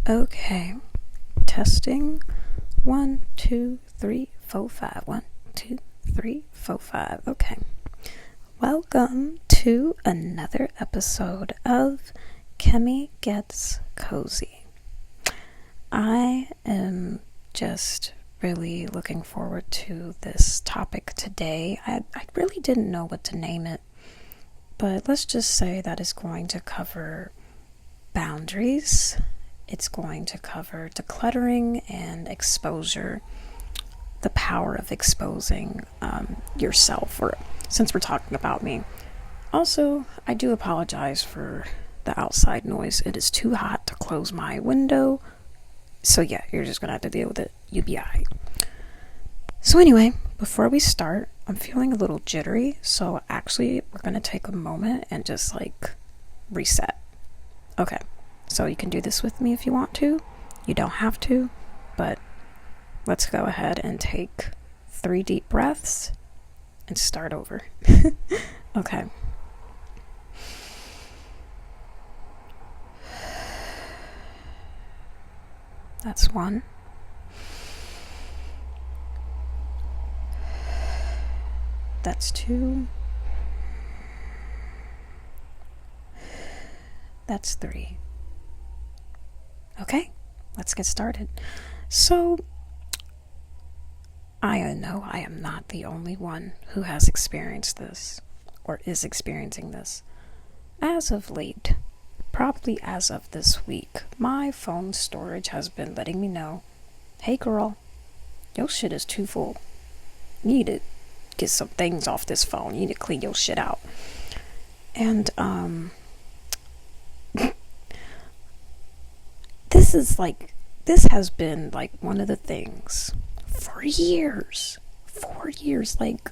Okay, testing. 1, 2, 3, 4, 5. 1, 2, 3, 4, 5. Okay. Welcome to another episode of Khemi Gets Cozy. I am just really looking forward to this topic today. I really didn't know what to name it, but let's just say that it's going to cover boundaries. It's going to cover decluttering and exposure, the power of exposing yourself, or since we're talking about me. Also, I do apologize for the outside noise. It is too hot to close my window. So yeah, you're just going to have to deal with it. You be alright. So anyway, before we start, I'm feeling a little jittery. So actually, we're going to take a moment and just reset. Okay. So you can do this with me if you want to. You don't have to, but let's go ahead and take 3 deep breaths and start over. Okay. That's 1. That's 2. That's 3. Okay, let's get started. So, I know I am not the only one who has experienced this, or is experiencing this. As of late, probably as of this week, my phone storage has been letting me know, hey girl, your shit is too full. You need to get some things off this phone. You need to clean your shit out. And, this has been one of the things for years,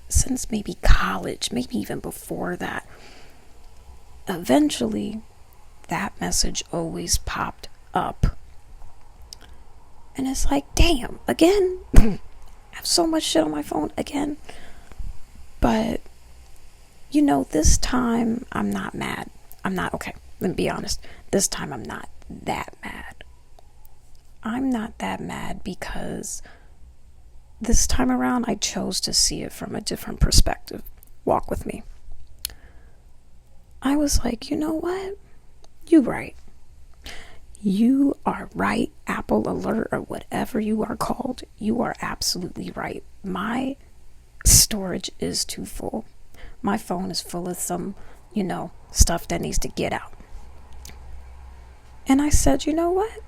since maybe college, maybe even before that. Eventually, that message always popped up. And it's damn, again? I have so much shit on my phone again. But, this time I'm not mad. Okay, let me be honest. This time I'm not that mad. I'm not that mad because this time around I chose to see it from a different perspective. Walk with me. I was like, you know what? You right. You are right, Apple Alert, or whatever you are called. You are absolutely right. My storage is too full. My phone is full of some, stuff that needs to get out. And I said, you know what?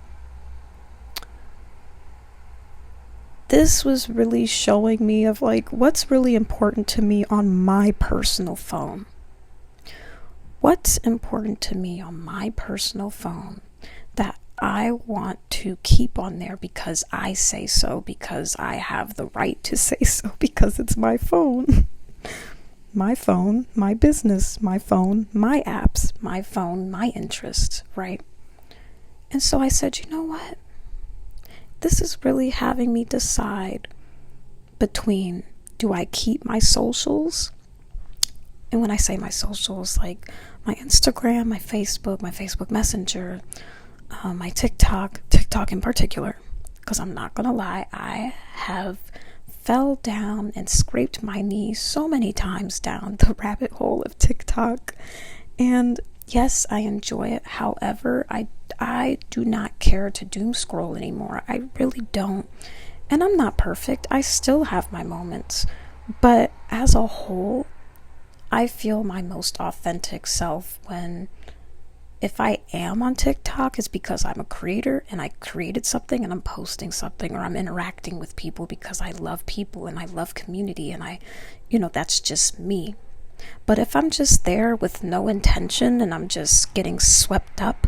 This was really showing me of what's really important to me on my personal phone. What's important to me on my personal phone that I want to keep on there because I say so, because I have the right to say so, because it's my phone. My phone, my business, my phone, my apps, my phone, my interests, right? And so I said, you know what? This is really having me decide between, do I keep my socials? And when I say my socials, my Instagram, my Facebook Messenger, my TikTok in particular, because I'm not going to lie, I have fell down and scraped my knees so many times down the rabbit hole of TikTok. And yes, I enjoy it. However, I do not care to doom scroll anymore. I really don't. And I'm not perfect. I still have my moments. But as a whole, I feel my most authentic self if I am on TikTok, it's because I'm a creator and I created something and I'm posting something, or I'm interacting with people because I love people and I love community, and that's just me. But if I'm just there with no intention and I'm just getting swept up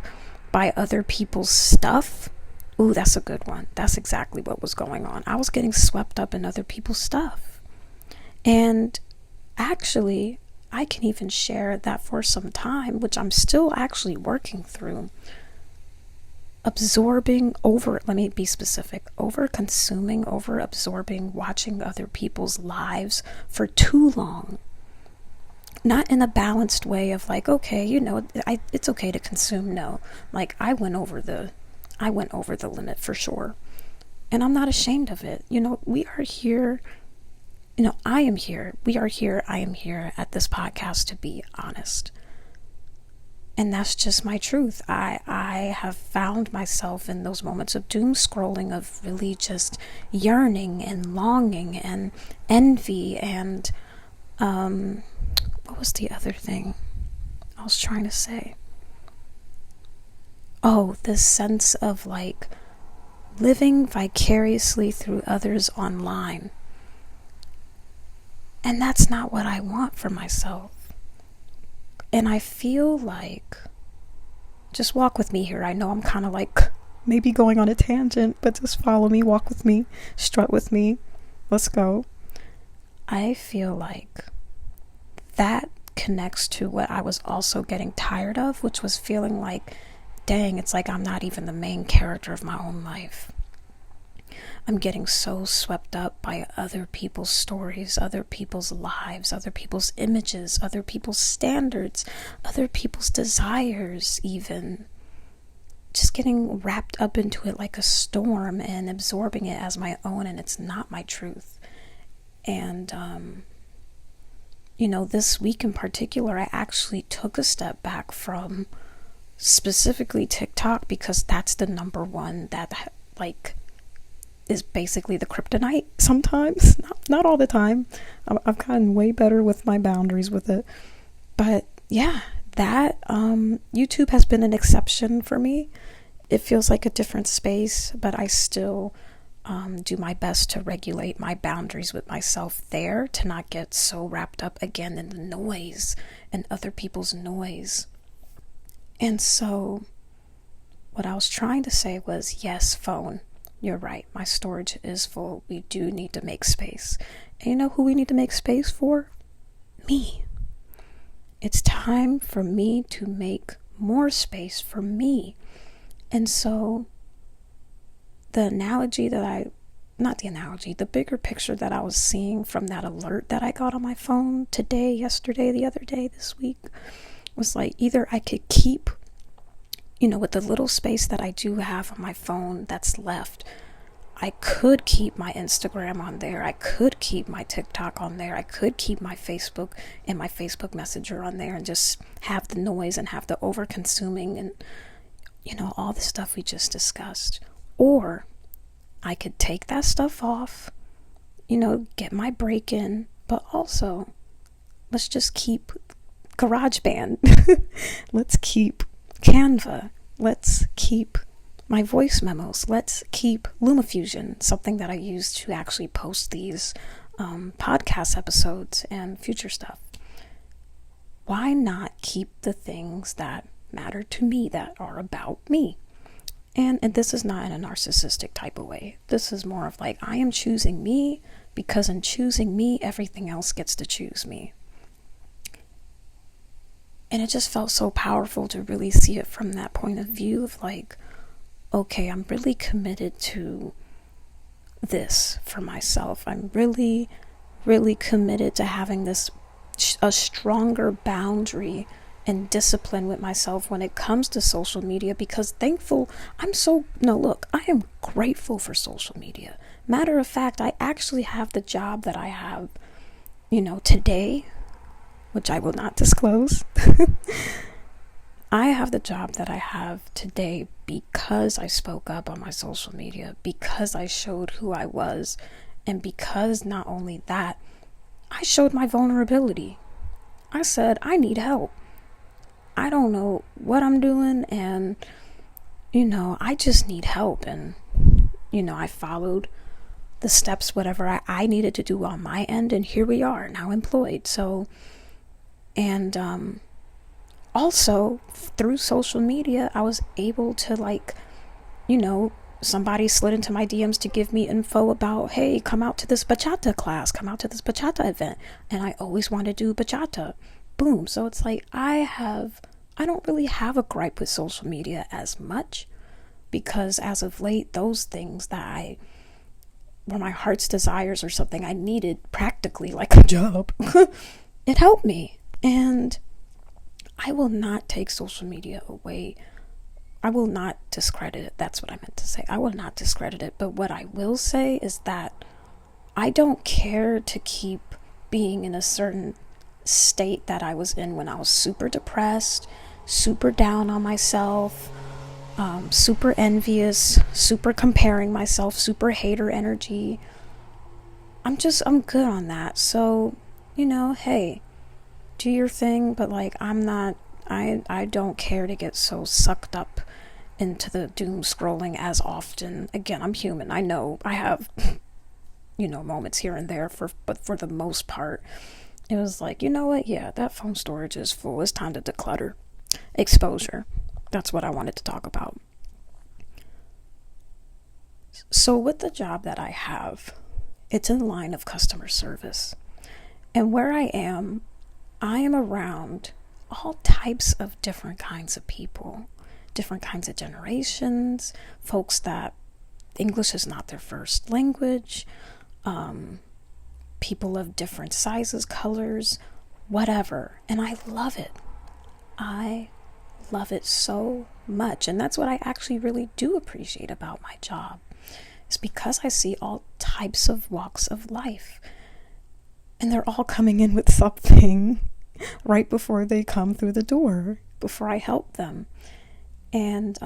by other people's stuff, ooh, that's a good one. That's exactly what was going on. I was getting swept up in other people's stuff. And actually, I can even share that for some time, which I'm still actually working through. Let me be specific, over consuming, over absorbing, watching other people's lives for too long. not in a balanced way of like, okay, you know, it's okay to consume. No, like I went over the I went over the limit for sure. And I'm not ashamed of it. We are here. I am here. We are here. I am here at this podcast to be honest. And that's just my truth. I have found myself in those moments of doom scrolling, of really just yearning and longing and envy and what was the other thing I was trying to say? Oh, this sense of like living vicariously through others online. And that's not what I want for myself. And I feel like, just walk with me here. I know I'm kind of like maybe going on a tangent, but just follow me, walk with me, strut with me. Let's go. I feel like that connects to what I was also getting tired of, which was feeling like, dang, it's like I'm not even the main character of my own life. I'm getting so swept up by other people's stories, other people's lives, other people's images, other people's standards, other people's desires even. Just getting wrapped up into it like a storm and absorbing it as my own, and it's not my truth. And, this week in particular, I actually took a step back from specifically TikTok because that's the number one that, like, is basically the kryptonite sometimes. Not all the time. I've gotten way better with my boundaries with it. But yeah, that YouTube has been an exception for me. It feels like a different space, but I still do my best to regulate my boundaries with myself there, to not get so wrapped up again in the noise and other people's noise. And so what I was trying to say was, yes, phone, you're right. My storage is full. We do need to make space. And you know who we need to make space for? Me. It's time for me to make more space for me. And so the bigger picture that I was seeing from that alert that I got on my phone today, yesterday, the other day, this week, was like, either I could keep, with the little space that I do have on my phone that's left, I could keep my Instagram on there. I could keep my TikTok on there. I could keep my Facebook and my Facebook Messenger on there and just have the noise and have the over consuming and, all the stuff we just discussed. Or I could take that stuff off, get my break in, but also let's just keep GarageBand. Let's keep Canva. Let's keep my voice memos. Let's keep LumaFusion, something that I use to actually post these podcast episodes and future stuff. Why not keep the things that matter to me, that are about me? And this is not in a narcissistic type of way. This is more of like, I am choosing me because in choosing me, everything else gets to choose me. And it just felt so powerful to really see it from that point of view of like, okay, I'm really committed to this for myself. I'm really, really committed to having a stronger boundary and discipline with myself when it comes to social media, because I am grateful for social media. Matter of fact, I actually have the job that I have, today, which I will not disclose. I have the job that I have today because I spoke up on my social media, because I showed who I was, and because not only that, I showed my vulnerability. I said, I need help. I don't know what I'm doing, and, I just need help. And, I followed the steps, whatever I needed to do on my end, and here we are, now employed. So, and also through social media, I was able to somebody slid into my DMs to give me info about, hey, come out to this bachata class, come out to this bachata event. And I always want to do bachata. Boom. So it's like, I don't really have a gripe with social media as much, because as of late, those things that were my heart's desires or something I needed practically like a job, it helped me. And I will not take social media away I will not discredit it. That's what I meant to say. I will not discredit it. But what I will say is that I don't care to keep being in a certain state that I was in when I was super depressed, super down on myself, super envious, super comparing myself, super hater energy. I'm good on that. So, hey, do your thing, but like, I don't care to get so sucked up into the doom scrolling as often. Again, I'm human. I know I have, moments here and there, but for the most part, it was like, you know what? Yeah, that phone storage is full. It's time to declutter. Exposure. That's what I wanted to talk about. So with the job that I have, it's in the line of customer service. And where I am around all types of different kinds of people, different kinds of generations, folks that English is not their first language, people of different sizes, colors, whatever. And I love it. I love it so much. And that's what I actually really do appreciate about my job. It's because I see all types of walks of life. And they're all coming in with something right before they come through the door, before I help them. And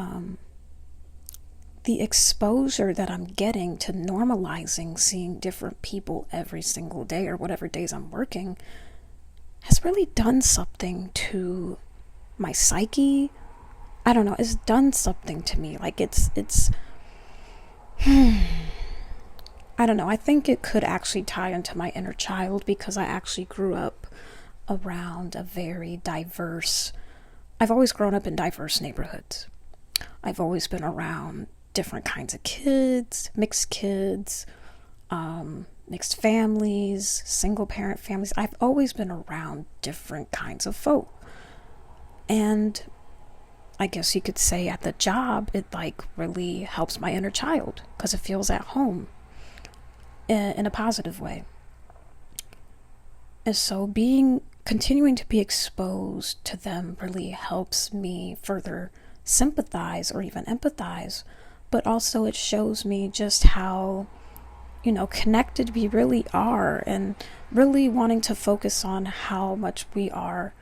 the exposure that I'm getting to normalizing seeing different people every single day, or whatever days I'm working, has really done something to my psyche. I don't know, it's done something to me. Like it's I don't know, I think it could actually tie into my inner child, because I actually grew up around a very diverse, I've always grown up in diverse neighborhoods. I've always been around different kinds of kids, mixed families, single parent families. I've always been around different kinds of folk. And I guess you could say at the job, it like really helps my inner child, because it feels at home in a positive way. And so continuing to be exposed to them really helps me further sympathize or even empathize, but also it shows me just how, connected we really are, and really wanting to focus on how much we are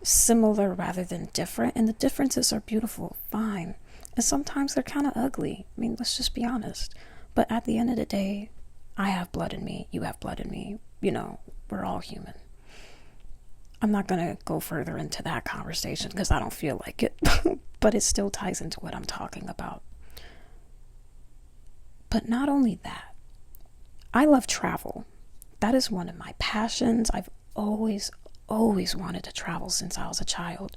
similar rather than different. And the differences are beautiful, fine. And sometimes they're kind of ugly. I mean, let's just be honest. But at the end of the day, I have blood in me, you have blood in me, we're all human. I'm not going to go further into that conversation because I don't feel like it, but it still ties into what I'm talking about. But not only that, I love travel. That is one of my passions. I've always wanted to travel since I was a child.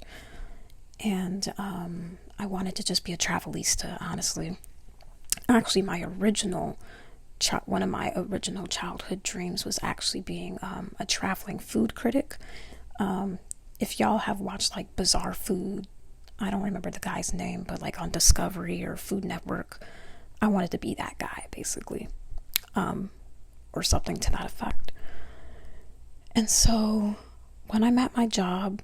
And I wanted to just be a travelista, honestly. Actually, one of my original childhood dreams was actually being a traveling food critic. If y'all have watched like Bizarre Food, I don't remember the guy's name, but like on Discovery or Food Network, I wanted to be that guy, basically, or something to that effect. And so when I'm at my job,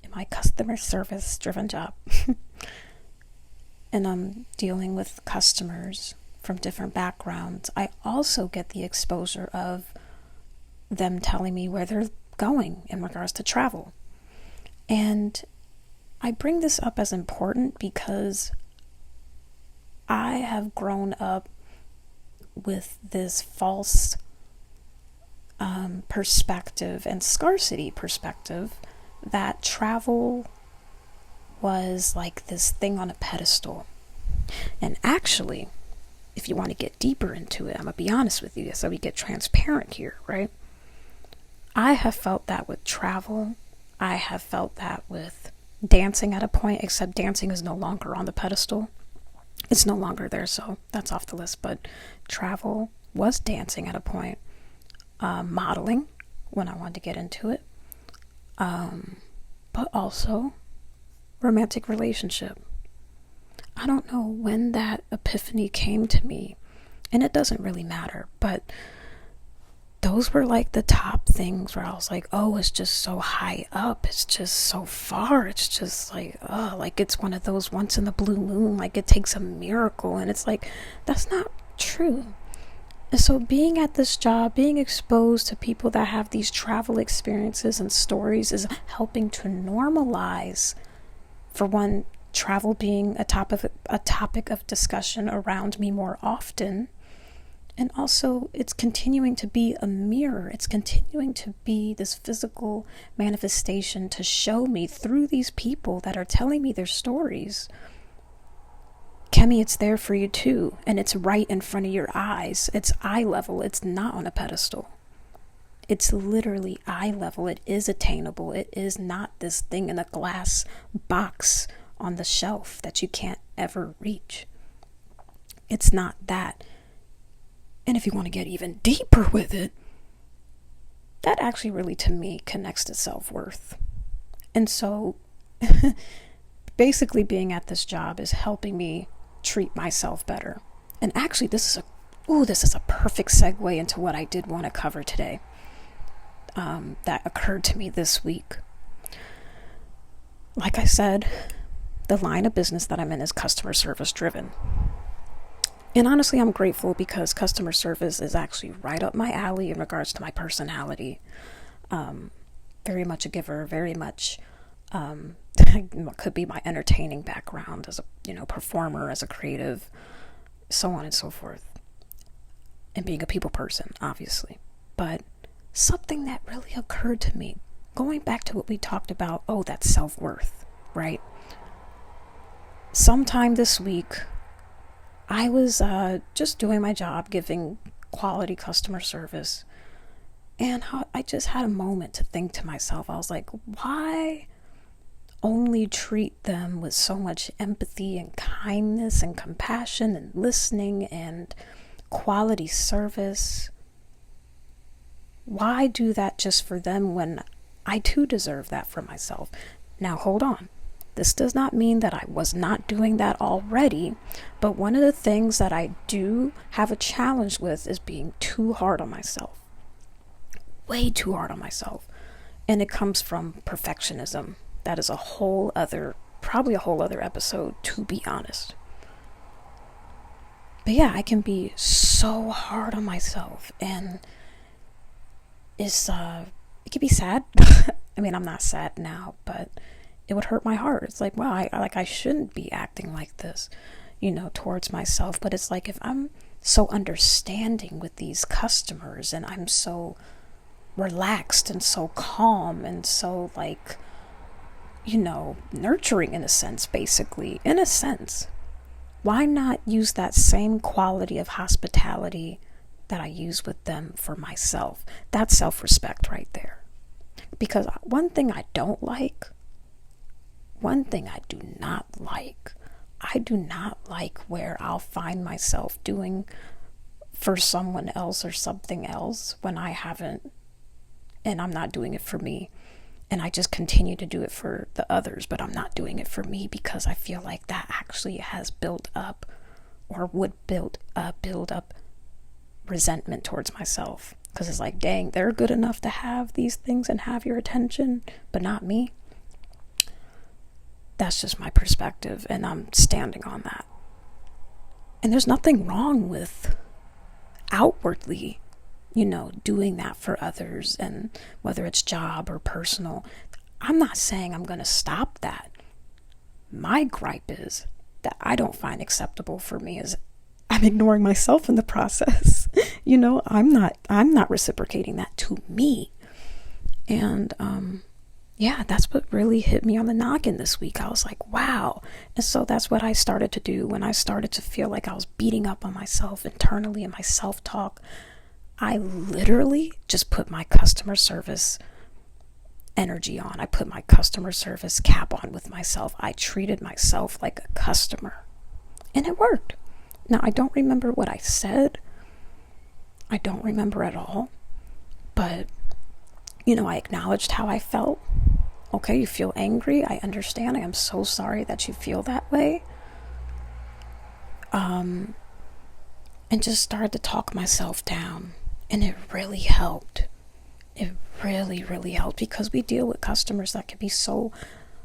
in my customer service driven job, and I'm dealing with customers from different backgrounds, I also get the exposure of them telling me where they're going in regards to travel. And I bring this up as important because I have grown up with this false perspective and scarcity perspective that travel was like this thing on a pedestal. And actually, if you want to get deeper into it, I'm going to be honest with you so we get transparent here, right? I have felt that with travel. I have felt that with dancing at a point, except dancing is no longer on the pedestal. It's no longer there, so that's off the list. But travel was dancing at a point. Modeling, when I wanted to get into it. But also romantic relationship. I don't know when that epiphany came to me, and it doesn't really matter, but those were like the top things where I was like, oh, it's just so high up. It's just so far. It's just like, oh, like it's one of those once in the blue moon, like it takes a miracle. And it's like, that's not true. And so being at this job, being exposed to people that have these travel experiences and stories is helping to normalize, for one, travel being a topic of discussion around me more often. And also, it's continuing to be a mirror. It's continuing to be this physical manifestation to show me through these people that are telling me their stories. Khemi, it's there for you too. And it's right in front of your eyes. It's eye level. It's not on a pedestal. It's literally eye level. It is attainable. It is not this thing in a glass box on the shelf that you can't ever reach. It's not that. And if you want to get even deeper with it, that actually really, to me, connects to self-worth. And so basically being at this job is helping me treat myself better. And actually, this is a perfect segue into what I did want to cover today, that occurred to me this week. Like I said, the line of business that I'm in is customer service driven. And honestly, I'm grateful because customer service is actually right up my alley in regards to my personality. Very much a giver, very much could be my entertaining background as a performer, as a creative, so on and so forth. And being a people person, obviously. But something that really occurred to me, going back to what we talked about, that's self-worth, right? Sometime this week, I was just doing my job, giving quality customer service, and I just had a moment to think to myself. I was like, why only treat them with so much empathy and kindness and compassion and listening and quality service? Why do that just for them when I too deserve that for myself? Now, hold on. This does not mean that I was not doing that already, but one of the things that I do have a challenge with is being too hard on myself. Way too hard on myself. And it comes from perfectionism. That is probably a whole other episode, to be honest. But yeah, I can be so hard on myself, and it can be sad. I mean, I'm not sad now, but it would hurt my heart. It's like, wow, I shouldn't be acting like this, towards myself. But it's like, if I'm so understanding with these customers and I'm so relaxed and so calm and so nurturing in a sense, why not use that same quality of hospitality that I use with them for myself? That's self-respect right there. Because one thing I do not like, I do not like where I'll find myself doing for someone else or something else when I haven't, and I'm not doing it for me. And I just continue to do it for the others, but I'm not doing it for me because I feel like that actually has built up, or would build up resentment towards myself. Because it's like, dang, they're good enough to have these things and have your attention, but not me. That's just my perspective, and I'm standing on that. And there's nothing wrong with outwardly, doing that for others, and whether it's job or personal. I'm not saying I'm going to stop that. My gripe is that I don't find acceptable for me is I'm ignoring myself in the process. I'm not reciprocating that to me. And yeah, that's what really hit me on the noggin this week. I was like, wow. And so that's what I started to do when I started to feel like I was beating up on myself internally in my self-talk. I literally just put my customer service energy on. I put my customer service cap on with myself. I treated myself like a customer. And it worked. Now, I don't remember what I said. I don't remember at all. But, I acknowledged how I felt. Okay, you feel angry. I understand. I am so sorry that you feel that way. And just started to talk myself down. And it really helped. It really, really helped, because we deal with customers that can be so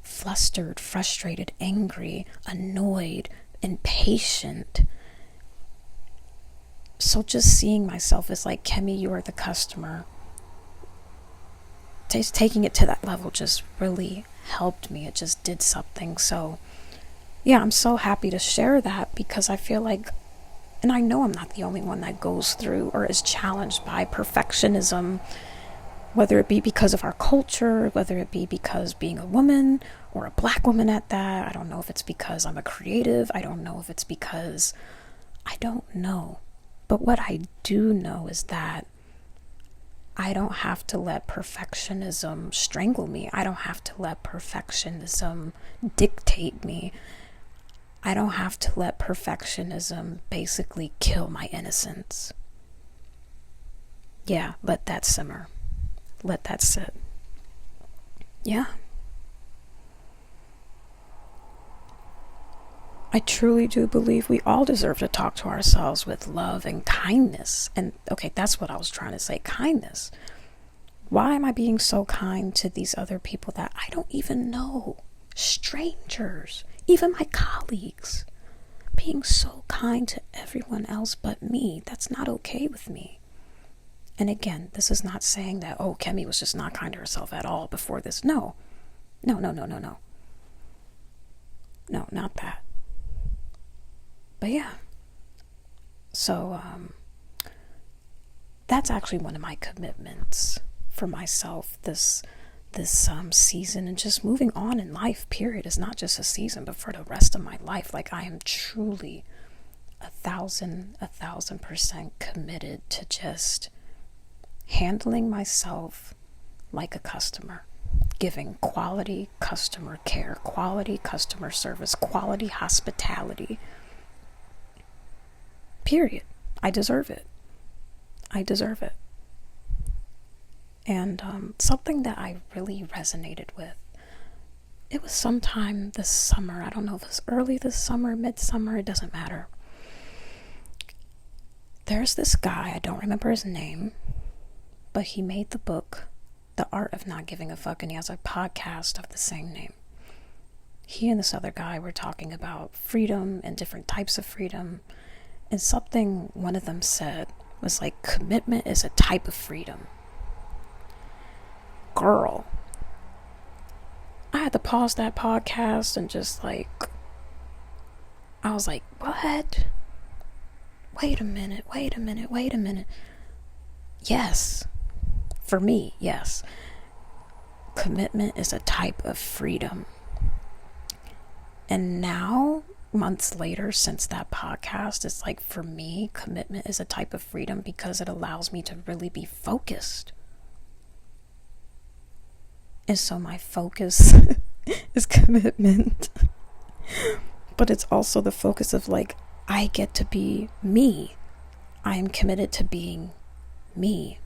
flustered, frustrated, angry, annoyed, impatient. So just seeing myself as like, Khemi, you are the customer, taking it to that level just really helped me. It just did something. So yeah, I'm so happy to share that, because I feel like, and I know I'm not the only one that goes through or is challenged by perfectionism, whether it be because of our culture, whether it be because being a woman or a black woman at that. I don't know if it's because I'm a creative. I don't know if it's because, I don't know. But what I do know is that I don't have to let perfectionism strangle me. I don't have to let perfectionism dictate me. I don't have to let perfectionism basically kill my innocence. Yeah, let that simmer. Let that sit. Yeah. I truly do believe we all deserve to talk to ourselves with love and kindness. And okay, that's what I was trying to say, kindness. Why am I being so kind to these other people that I don't even know? Strangers, even my colleagues. Being so kind to everyone else but me. That's not okay with me. And again, this is not saying that, oh, Khemi was just not kind to herself at all before this. No. No, not that. But yeah. So that's actually one of my commitments for myself this season, and just moving on in life, period. Is not just a season, but for the rest of my life. Like, I am truly 1,000% committed to just handling myself like a customer, giving quality customer care, quality customer service, quality hospitality, period. I deserve it. And something that I really resonated with, it was sometime this summer. I don't know if it was early this summer, midsummer, it doesn't matter. There's this guy, I don't remember his name, but he made the book The Art of Not Giving a Fuck, and he has a podcast of the same name. He and this other guy were talking about freedom and different types of freedom, and something one of them said was like, commitment is a type of freedom. Girl, I had to pause that podcast and just like, I was like, what? Wait a minute. Yes. For me, yes. Commitment is a type of freedom. And now, months later, since that podcast, it's like, for me, commitment is a type of freedom because it allows me to really be focused. And so my focus is commitment. But it's also the focus of like, I get to be me. I am committed to being me.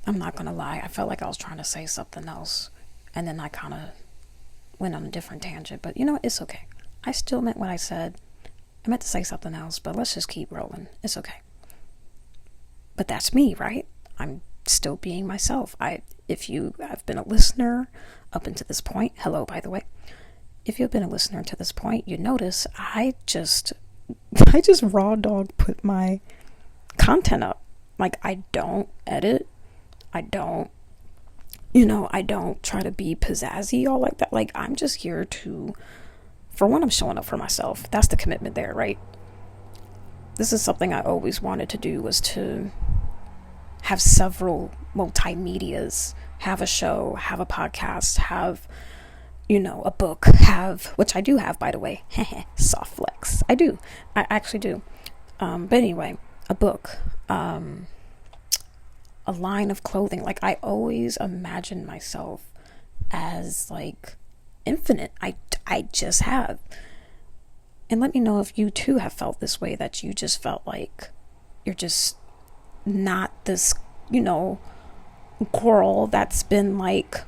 I'm not gonna lie, I felt like I was trying to say something else, and then I kind of went on a different tangent, but you know what, it's okay. I still meant what I said. I meant to say something else, but let's just keep rolling. It's okay. But that's me, right? I'm still being myself. If you have been a listener up until this point, hello, by the way. If you've been a listener to this point, you notice I just raw dog put my content up. Like, I don't edit. I don't try to be pizzazzy all like that. Like, I'm just here to, for one, I'm showing up for myself. That's the commitment there, right? This is something I always wanted to do, was to have several multimedias, have a show, have a podcast, have, a book, which I do have, by the way, soft flex. I actually do. But anyway, a book, a line of clothing. Like, I always imagined myself as like infinite. I just have. And let me know if you too have felt this way, that you just felt like you're just not this, girl that's been like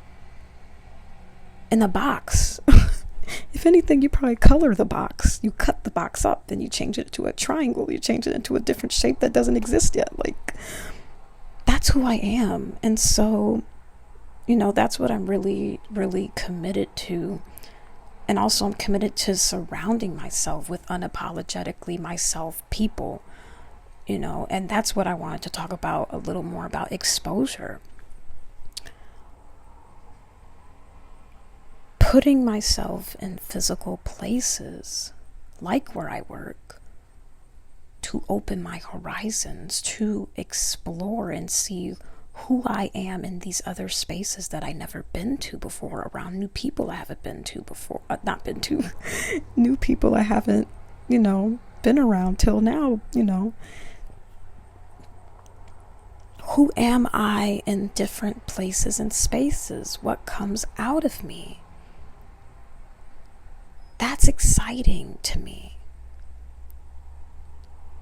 in a box. If anything, you probably color the box. You cut the box up, then you change it to a triangle. You change it into a different shape that doesn't exist yet. Like, that's who I am. And so, that's what I'm really, really committed to. And also, I'm committed to surrounding myself with unapologetically myself people, and that's what I wanted to talk about a little more about exposure. Putting myself in physical places, like where I work, to open my horizons, to explore and see who I am in these other spaces that I never been to before, around new people I haven't been to before, not been to, new people I haven't, been around till now, Who am I in different places and spaces? What comes out of me? That's exciting to me.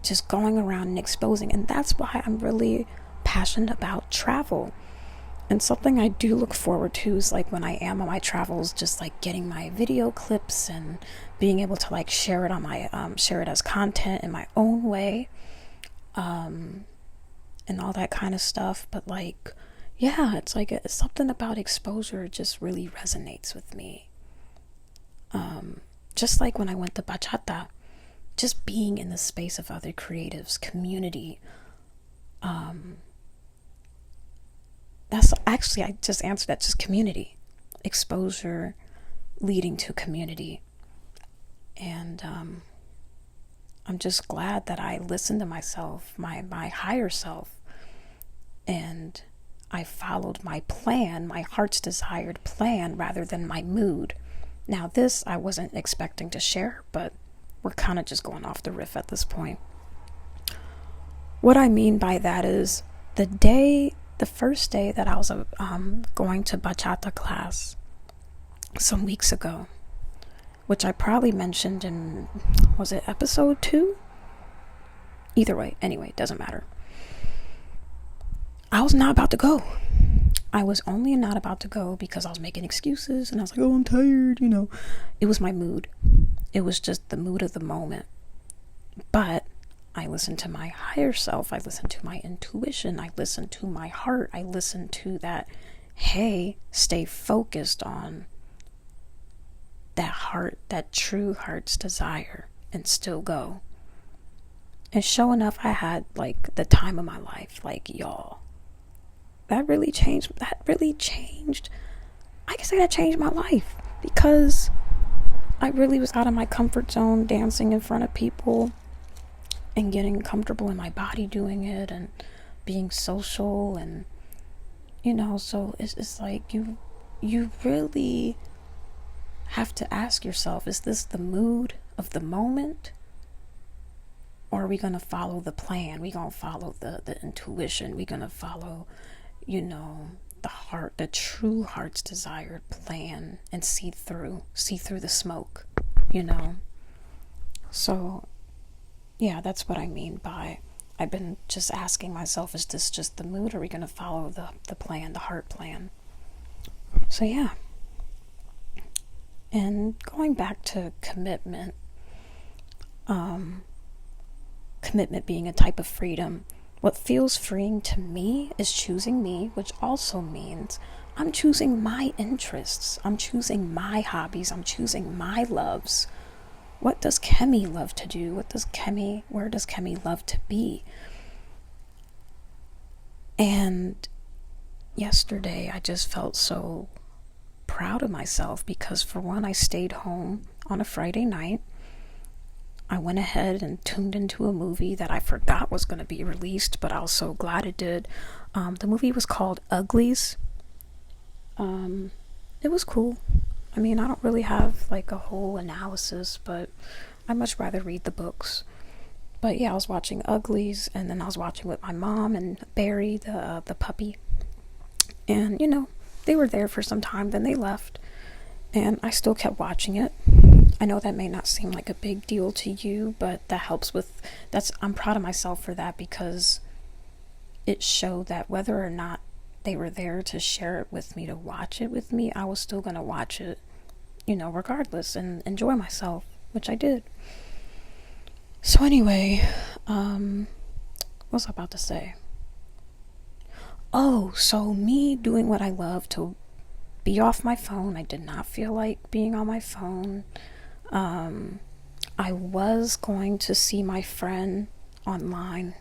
Just going around and exposing. And that's why I'm really passionate about travel. And something I do look forward to is like when I am on my travels, just like getting my video clips and being able to like share it on my share it as content in my own way, and all that kind of stuff. But like, yeah, it's like it's something about exposure just really resonates with me. Just like when I went to bachata, just being in the space of other creatives, community. That's actually, I just answered that, just community. Exposure leading to community. And I'm just glad that I listened to myself, my higher self, and I followed my plan, my heart's desired plan, rather than my mood. Now this I wasn't expecting to share, but we're kind of just going off the riff at this point. What I mean by that is the first day that I was going to bachata class some weeks ago, which I probably mentioned in, was it episode 2? Either way, anyway, doesn't matter. I was not about to go. I was only not about to go because I was making excuses and I was like, oh, I'm tired, It was my mood. It was just the mood of the moment. But I listened to my higher self. I listened to my intuition. I listened to my heart. I listened to that, hey, stay focused on that heart, that true heart's desire, and still go. And sure enough, I had like the time of my life, like y'all. That really changed. I can say that changed my life because I really was out of my comfort zone, dancing in front of people and getting comfortable in my body doing it and being social. And so it's like you really have to ask yourself, is this the mood of the moment, or are we going to follow the plan? We going to follow the intuition. We going to follow the heart, the true heart's desired plan, and see through the smoke, So yeah, that's what I mean by, I've been just asking myself, is this just the mood, or are we going to follow the plan, the heart plan? So yeah. And going back to commitment, commitment being a type of freedom, what feels freeing to me is choosing me, which also means I'm choosing my interests. I'm choosing my hobbies. I'm choosing my loves. What does Khemi love to do? Where does Khemi love to be? And yesterday I just felt so proud of myself because, for one, I stayed home on a Friday night. I went ahead and tuned into a movie that I forgot was going to be released, but I was so glad it did. The movie was called Uglies. It was cool. I mean, I don't really have like a whole analysis, but I'd much rather read the books. But yeah, I was watching Uglies, and then I was watching with my mom and Barry, the puppy. And, they were there for some time, then they left. And I still kept watching it. I know that may not seem like a big deal to you, but that helps I'm proud of myself for that, because it showed that whether or not they were there to share it with me, to watch it with me, I was still going to watch it, regardless, and enjoy myself, which I did. So anyway, what was I about to say? Oh, so me doing what I love to be off my phone. I did not feel like being on my phone. I was going to see my friend online,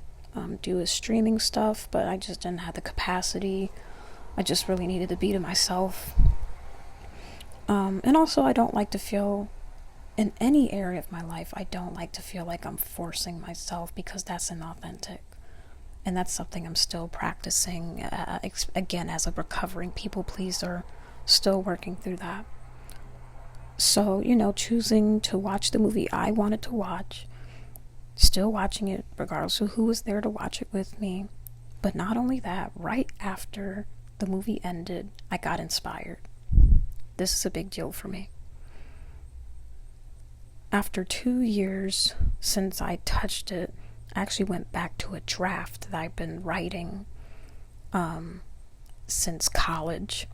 do his streaming stuff, but I just didn't have the capacity. I just really needed to be to myself. And also, I don't like to feel, in any area of my life, I don't like to feel like I'm forcing myself, because that's inauthentic. And that's something I'm still practicing, again, as a recovering people pleaser, still working through that. So, choosing to watch the movie I wanted to watch, still watching it regardless of who was there to watch it with me. But not only that, right after the movie ended, I got inspired. This is a big deal for me. After 2 years since I touched it, I actually went back to a draft that I've been writing since college.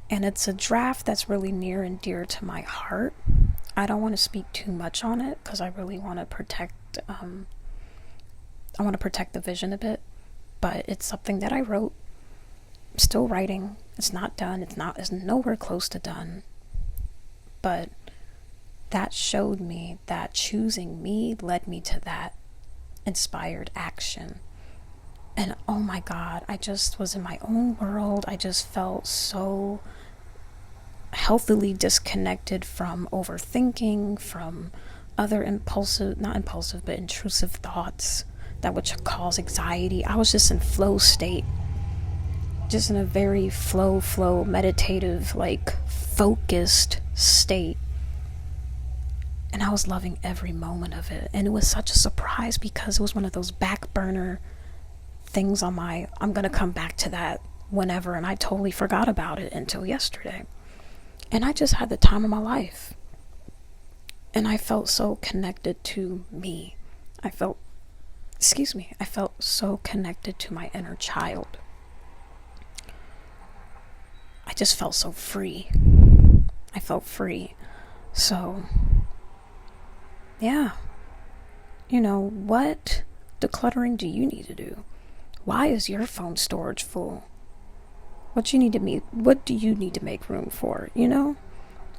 And it's a draft that's really near and dear to my heart. I don't want to speak too much on it because I really want to protect the vision a bit. But it's something that I wrote. I'm still writing. It's not done. It's nowhere close to done. But that showed me that choosing me led me to that inspired action. And oh my God, I just was in my own world. I just felt so healthily disconnected from overthinking, from other not impulsive, but intrusive thoughts that would cause anxiety. I was just in flow state, just in a very flow, meditative, like focused state. And I was loving every moment of it. And it was such a surprise because it was one of those back burner things on I'm going to come back to that whenever. And I totally forgot about it until yesterday. And I just had the time of my life. And I felt so connected to me. I felt so connected to my inner child. I just felt so free. I felt free. So, yeah. What decluttering do you need to do? Why is your phone storage full? What do you need to make room for,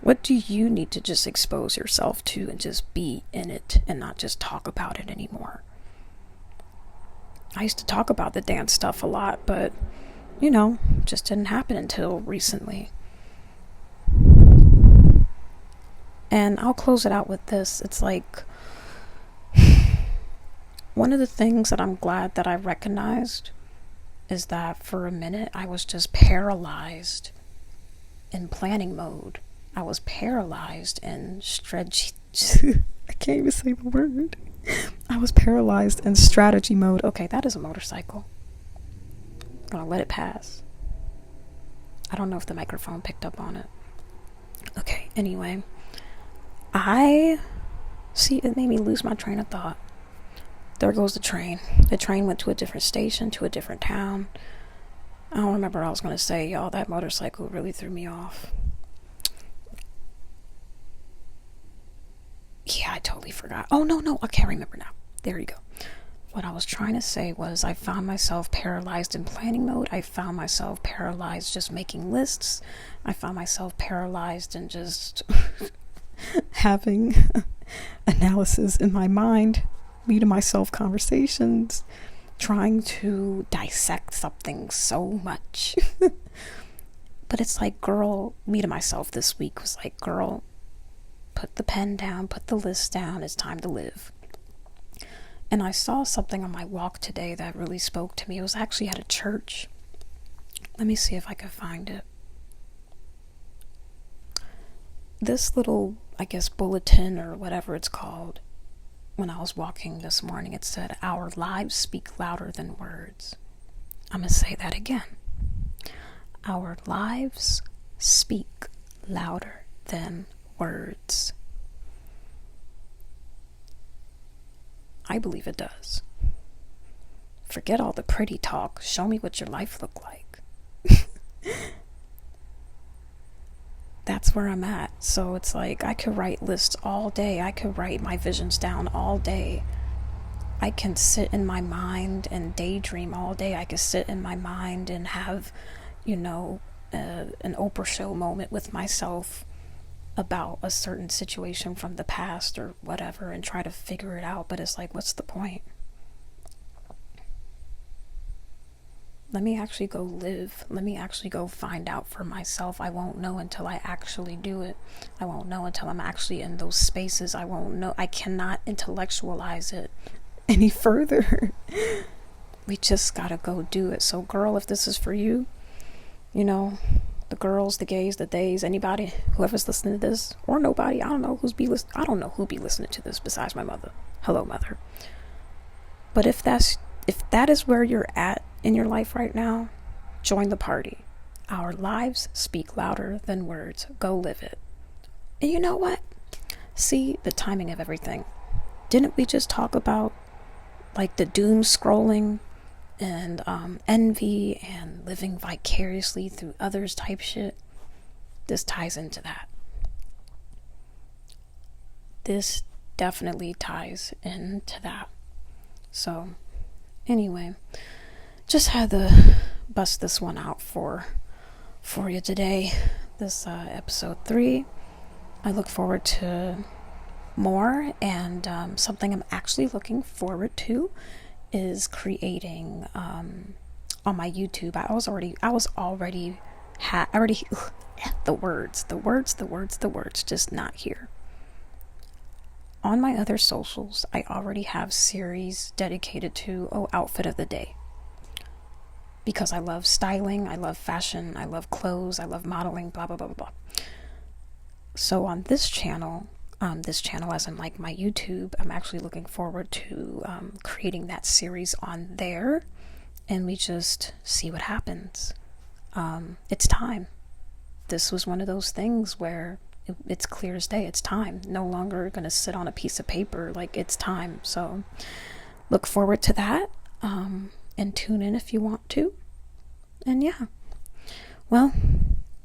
What do you need to just expose yourself to and just be in it and not just talk about it anymore? I used to talk about the dance stuff a lot, but, just didn't happen until recently. And I'll close it out with this. It's like, one of the things that I'm glad that I recognized is that for a minute I was just paralyzed in planning mode. I was paralyzed in I can't even say the word. I was paralyzed in strategy mode. Okay, that is a motorcycle. I'm gonna let it pass. I don't know if the microphone picked up on it. Okay, anyway. It made me lose my train of thought. There goes the train. The train went to a different station, to a different town. I don't remember what I was going to say, y'all. That motorcycle really threw me off. Yeah, I totally forgot. Oh, no, I can't remember now. There you go. What I was trying to say was I found myself paralyzed in planning mode. I found myself paralyzed just making lists. I found myself paralyzed in just having analysis in my mind, me to myself conversations, trying to dissect something so much. But it's like, girl, me to myself this week was like, girl, put the pen down, put the list down, it's time to live. And I saw something on my walk today that really spoke to me. It was actually at a church. Let me see if I can find it. This little, I guess, bulletin or whatever it's called, when I was walking this morning, it said, "Our lives speak louder than words." I'm going to say that again. Our lives speak louder than words. I believe it does. Forget all the pretty talk. Show me what your life looked like. that's where I'm at. So it's like I could write lists all day. I could write my visions down all day. I can sit in my mind and daydream all day. I could sit in my mind and have, an Oprah show moment with myself about a certain situation from the past or whatever and try to figure it out. But it's like, what's the point? Let me actually go live. Let me actually go find out for myself. I won't know until I actually do it. I won't know until I'm actually in those spaces. I won't know. I cannot intellectualize it any further. We just gotta go do it. So girl, if this is for you, the girls, the gays, the theys, anybody, whoever's listening to this, or nobody, I don't know who be listening to this besides my mother. Hello, mother. But if that is where you're at in your life right now, join the party. Our lives speak louder than words. Go live it. And you know what? See the timing of everything. Didn't we just talk about like the doom scrolling and envy and living vicariously through others type shit? This ties into that. This definitely ties into that. So anyway, just had to bust this one out for you today. This episode 3. I look forward to more, and something I'm actually looking forward to is creating on my YouTube. I was already the words just not here. On my other socials, I already have series dedicated to outfit of the day. Because I love styling, I love fashion, I love clothes, I love modeling, blah, blah, blah, blah, blah. So on this channel as in like my YouTube, I'm actually looking forward to creating that series on there. And we just see what happens. It's time. This was one of those things where it's clear as day. It's time. No longer going to sit on a piece of paper. Like, it's time. So look forward to that. And tune in if you want to. And yeah. Well,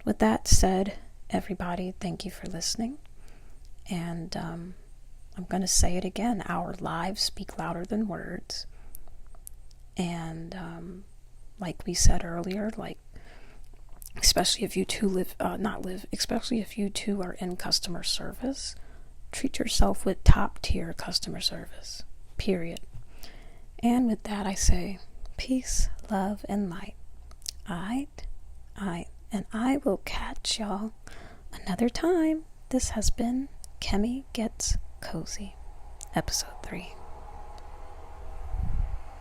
with that said, everybody, thank you for listening. And I'm going to say it again. Our lives speak louder than words. And like we said earlier, like, especially if you two especially if you two are in customer service, treat yourself with top tier customer service, period. And with that, I say peace, love, and light. And I will catch y'all another time. This has been Khemi Gets Cozy, episode 3.